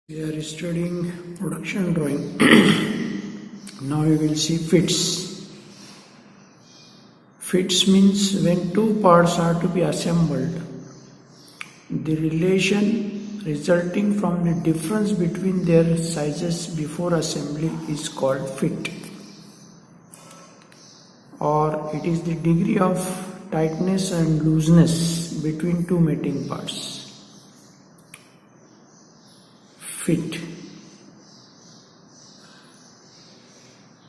We are studying production drawing. Now we will see fits. Fits means when two parts are to be assembled, the relation resulting from the difference between their sizes before assembly is called fit, or it is the degree of tightness and looseness between two mating parts. Fit.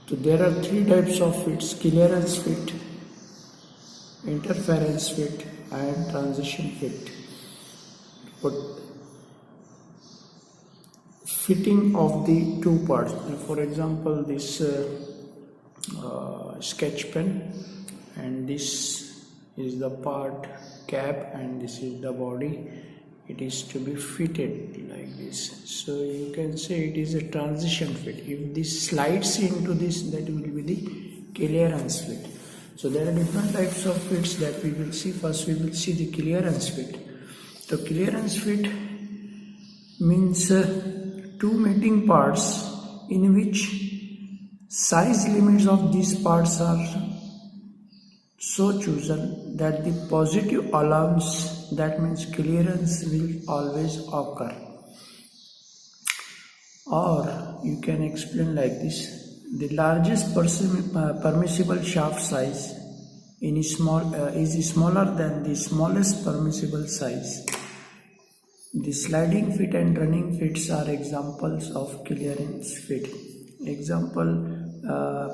So there are three types of fits: clearance fit, interference fit, and transition fit. But fitting of the two parts, for example, this sketch pen, and this is the part cap and this is the body. It is to be fitted like this. So you can say it is a transition fit. If this slides into this, that will be the clearance fit. So there are different types of fits that we will see. First we will see the clearance fit. The clearance fit means two mating parts in which size limits of these parts are so chosen that the positive allowance, that means clearance, will always occur. Or you can explain like this: the largest permissible shaft size is smaller than the smallest permissible size. The sliding fit and running fits are examples of clearance fit. Example,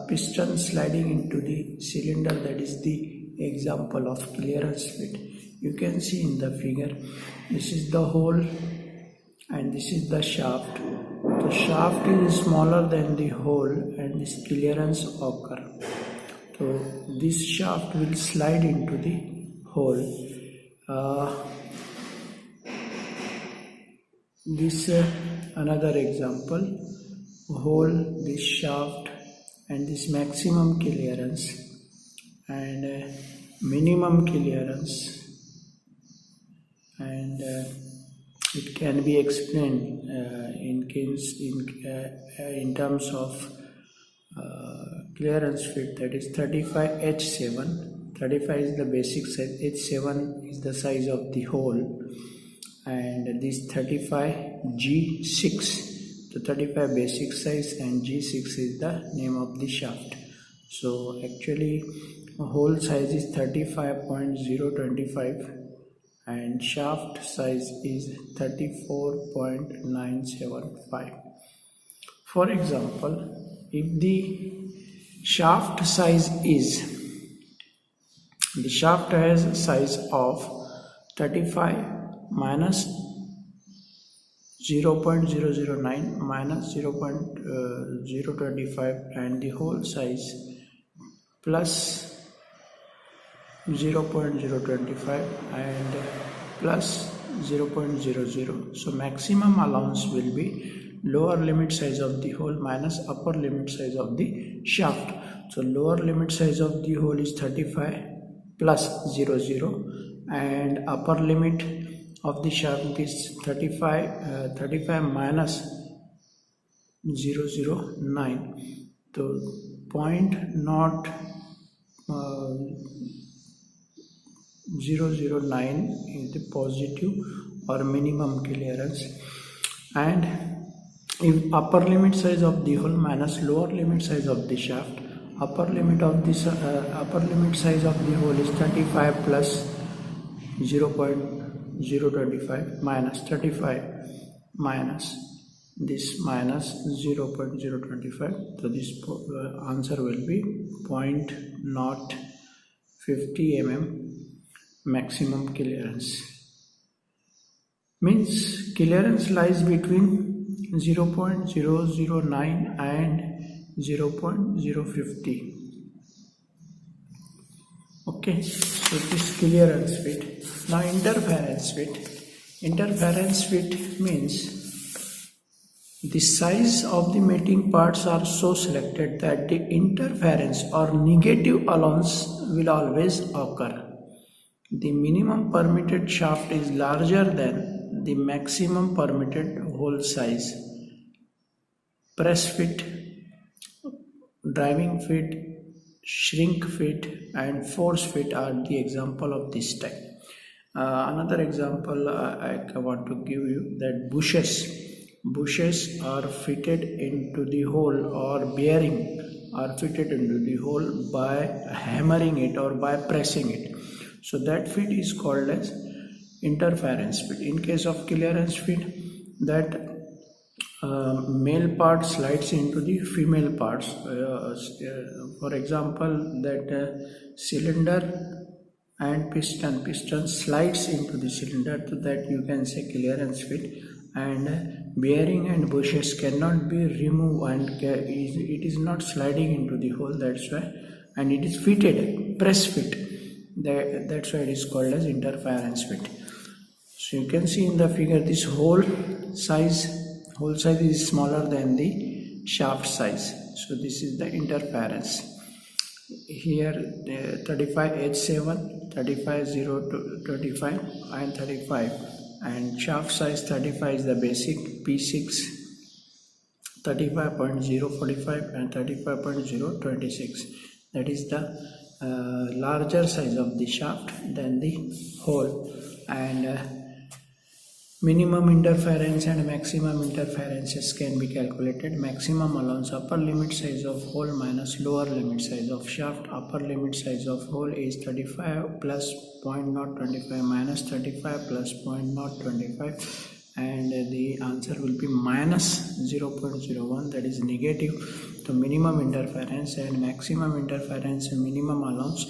piston sliding into the cylinder, that is the example of clearance fit. You can see in the figure, this is the hole and this is the shaft. The shaft is smaller than the hole and this clearance occur. So this shaft will slide into the hole. This another example: hole, this shaft, and this maximum clearance and minimum clearance, and it can be explained in terms of clearance fit, that is 35H7. 35 is the basic size, H7 is the size of the hole, and this 35G6. The 35 basic size and G6 is the name of the shaft. So actually hole size is 35.025 and shaft size is 34.975. For example, if the shaft has a size of 35 minus 0.009 minus 0.025 and the whole size plus 0.025 and plus 0.00. So maximum allowance will be lower limit size of the hole minus upper limit size of the shaft. So lower limit size of the hole is 35 plus 00 and upper limit of the shaft is 35 minus 009. So 0.009 is the positive or minimum clearance, and if upper limit size of the hole minus lower limit size of the shaft, upper limit size of the hole is 35 plus 0.025 minus 35 minus this minus 0.025. So this answer will be 0.050 mm maximum clearance. Means clearance lies between 0.009 and 0.050. Okay, so this clearance fit. Now interference fit. Interference fit means the size of the mating parts are so selected that the interference or negative allowance will always occur. The minimum permitted shaft is larger than the maximum permitted hole size. Press fit, driving fit, shrink fit and force fit are the example of this type. Another example I want to give you that bushes are fitted into the hole, or bearing are fitted into the hole by hammering it or by pressing it. So that fit is called as interference fit. In case of clearance fit, that male part slides into the female parts. For example, that cylinder and piston slides into the cylinder, so that you can say clearance fit. And bearing and bushes cannot be removed, and it is not sliding into the hole, that's why, and it is fitted, press fit, that's why it is called as interference fit. So you can see in the figure, this hole size is smaller than the shaft size, so this is the interference. Here 35H7, 35/025 and 35, and shaft size 35 is the basic, P6 35.045 and 35.026, that is the larger size of the shaft than the hole. And minimum interference and maximum interferences can be calculated. Maximum allows upper limit size of hole minus lower limit size of shaft. Upper limit size of hole is 35 plus 0.025 minus 35 plus 0.025, and the answer will be minus 0.01, that is negative. So minimum interference and maximum interference, minimum allows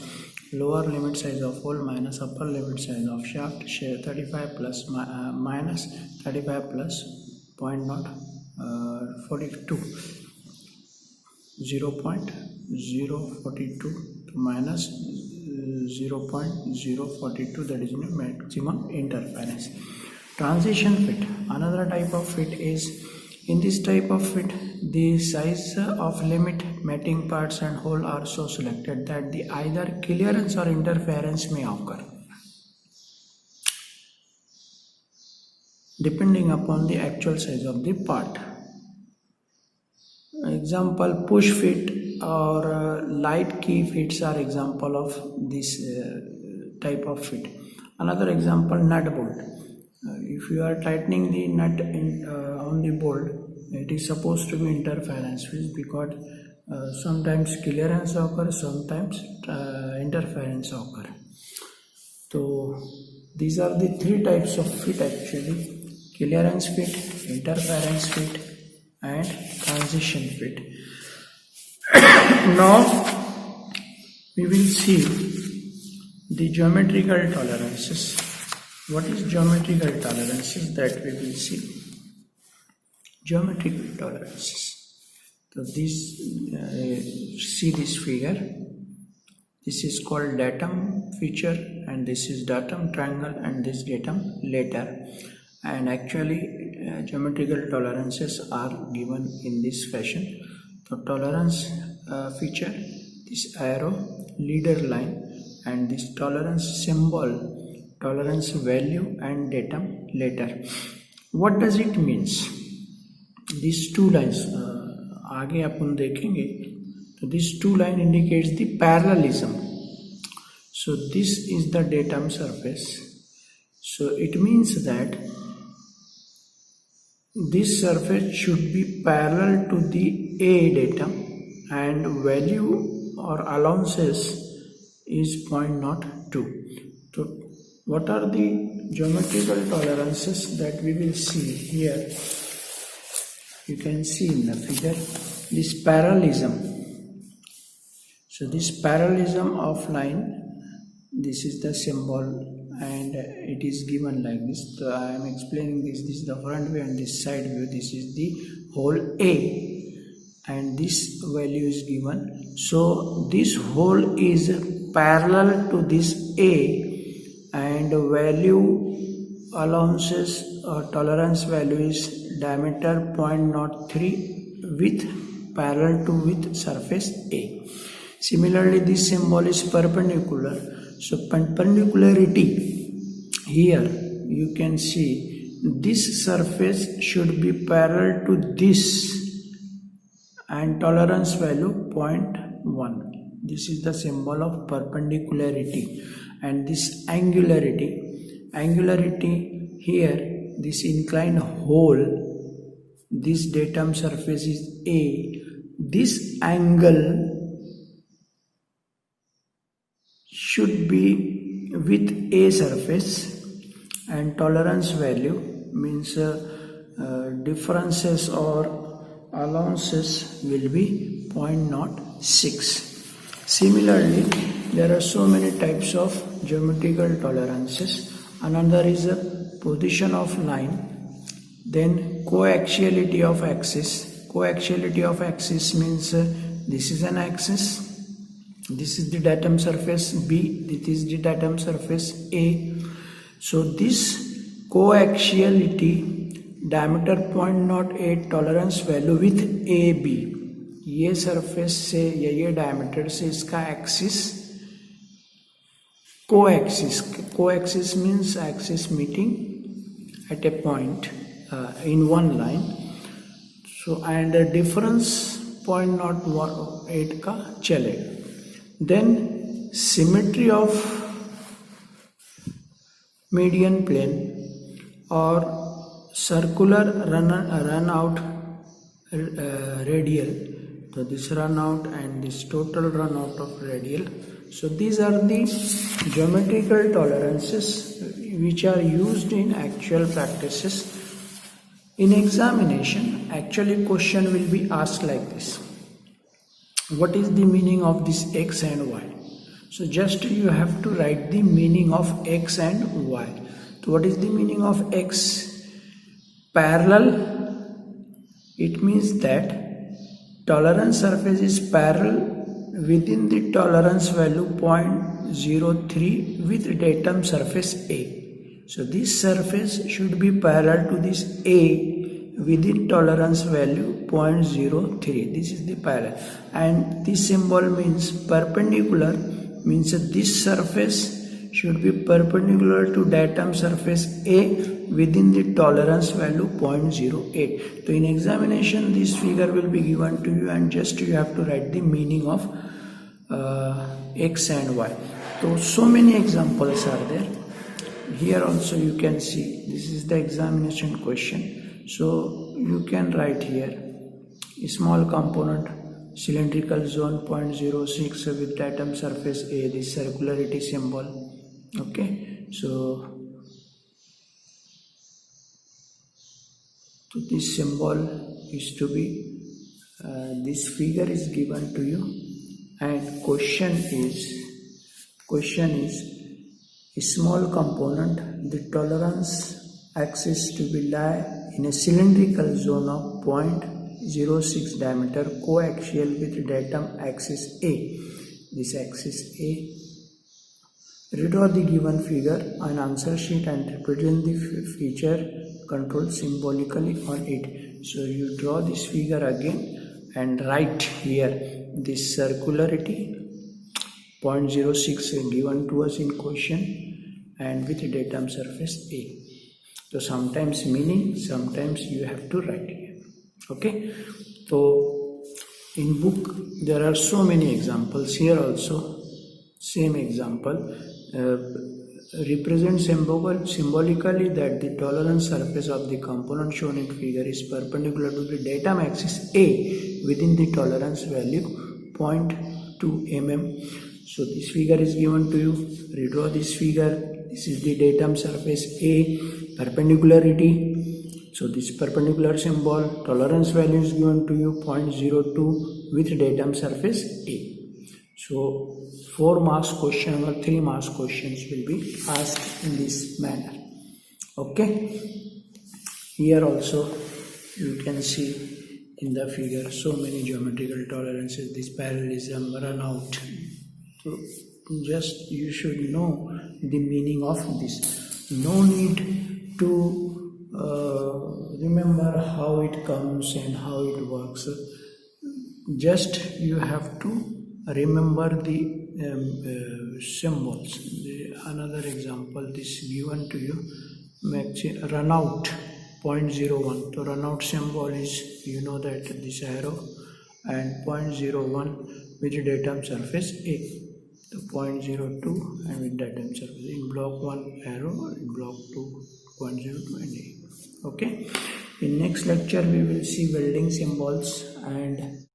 lower limit size of hole minus upper limit size of shaft, 35 plus minus 35 plus 0.042, 0.042 minus 0.042, that is maximum interference. Transition fit, another type of fit is, in this type of fit, the size of limit, matting parts and hole are so selected that the either clearance or interference may occur depending upon the actual size of the part. Example, push fit or light key fits are example of this type of fit. Another example, nut bolt. If you are tightening the nut on the bolt, it is supposed to be interference fit, because sometimes clearance occurs, sometimes interference occurs. So these are the three types of fit actually: clearance fit, interference fit and transition fit. Now we will see the geometrical tolerances. What is geometrical tolerances? That we will see. Geometrical tolerances. So this see this figure. This is called datum feature, and this is datum triangle, and this datum letter. And actually geometrical tolerances are given in this fashion. So tolerance feature, this arrow, leader line, and this tolerance symbol, tolerance value and datum letter. What does it means? These two lines आगे अपन देखेंगे. So this two line indicates the parallelism. So this is the datum surface. So it means that this surface should be parallel to the A datum, and value or allowances is 0.02. So what are the geometrical tolerances that we will see here? You can see in the figure this parallelism. So this parallelism of line, this is the symbol, and it is given like this. So I am explaining this. This is the front view and this side view. This is the hole A, and this value is given. So this hole is parallel to this A, and value allowances or tolerance value is diameter 0.03 with parallel to with surface A. Similarly, this symbol is perpendicular. So perpendicularity, here you can see this surface should be parallel to this and tolerance value 0.1. This is the symbol of perpendicularity. And this angularity here, this inclined hole, this datum surface is A. This angle should be with A surface, and tolerance value means differences or allowances will be 0.06. Similarly, there are so many types of geometrical tolerances. Another is a position of line, then coaxiality of axis. Coaxiality of axis means this is an axis, this is the datum surface B, this is the datum surface A. So this coaxiality, diameter 0.08, tolerance value with AB. ये surface से या ये diameter से इसका axis coaxis means axis meeting at a point in one line. So and the difference 0.08 का चलेगा. Then symmetry of median plane or circular run out radial. So this run out and this total run out of radial. So these are the geometrical tolerances which are used in actual practices. In examination, actually question will be asked like this. What is the meaning of this x and y? So just you have to write the meaning of x and y. So what is the meaning of x? Parallel. It means that tolerance surface is parallel within the tolerance value 0.03 with datum surface A. So this surface should be parallel to this A within tolerance value 0.03. This is the parallel. And this symbol means perpendicular, means that this surface should be perpendicular to datum surface A within the tolerance value 0.08. So in examination this figure will be given to you and just you have to write the meaning of x and y. So many examples are there. Here also you can see this is the examination question. So you can write here a small component cylindrical zone 0.06 with datum surface A, this circularity symbol. Okay, so this symbol is to be this figure is given to you, and question is a small component, the tolerance axis to be lie in a cylindrical zone of 0.06 diameter coaxial with datum axis A. This axis A. Redraw the given figure on answer sheet and represent the feature control symbolically on it. So you draw this figure again and write here this circularity 0.06 given to us in question and with datum surface A. So sometimes meaning, sometimes you have to write here. Okay. So in book there are so many examples. Here also same example. Represent symbolically that the tolerance surface of the component shown in figure is perpendicular to the datum axis A within the tolerance value 0.2 mm. So this figure is given to you. Redraw this figure. This is the datum surface A, perpendicularity. So this perpendicular symbol, tolerance value is given to you 0.02 with datum surface A. So 4 marks question or 3 marks questions will be asked in this manner. Okay. Here also you can see in the figure so many geometrical tolerances, this parallelism, run out. So just you should know the meaning of this. No need to remember how it comes and how it works. Just you have to remember the symbols. Another example this given to you. run out 0.01. So run out symbol is, you know, that this arrow, and 0.01 with datum surface A. So 0.02 and with datum surface in block 1 arrow, in block 2 0.02 and A. Okay, in next lecture we will see welding symbols and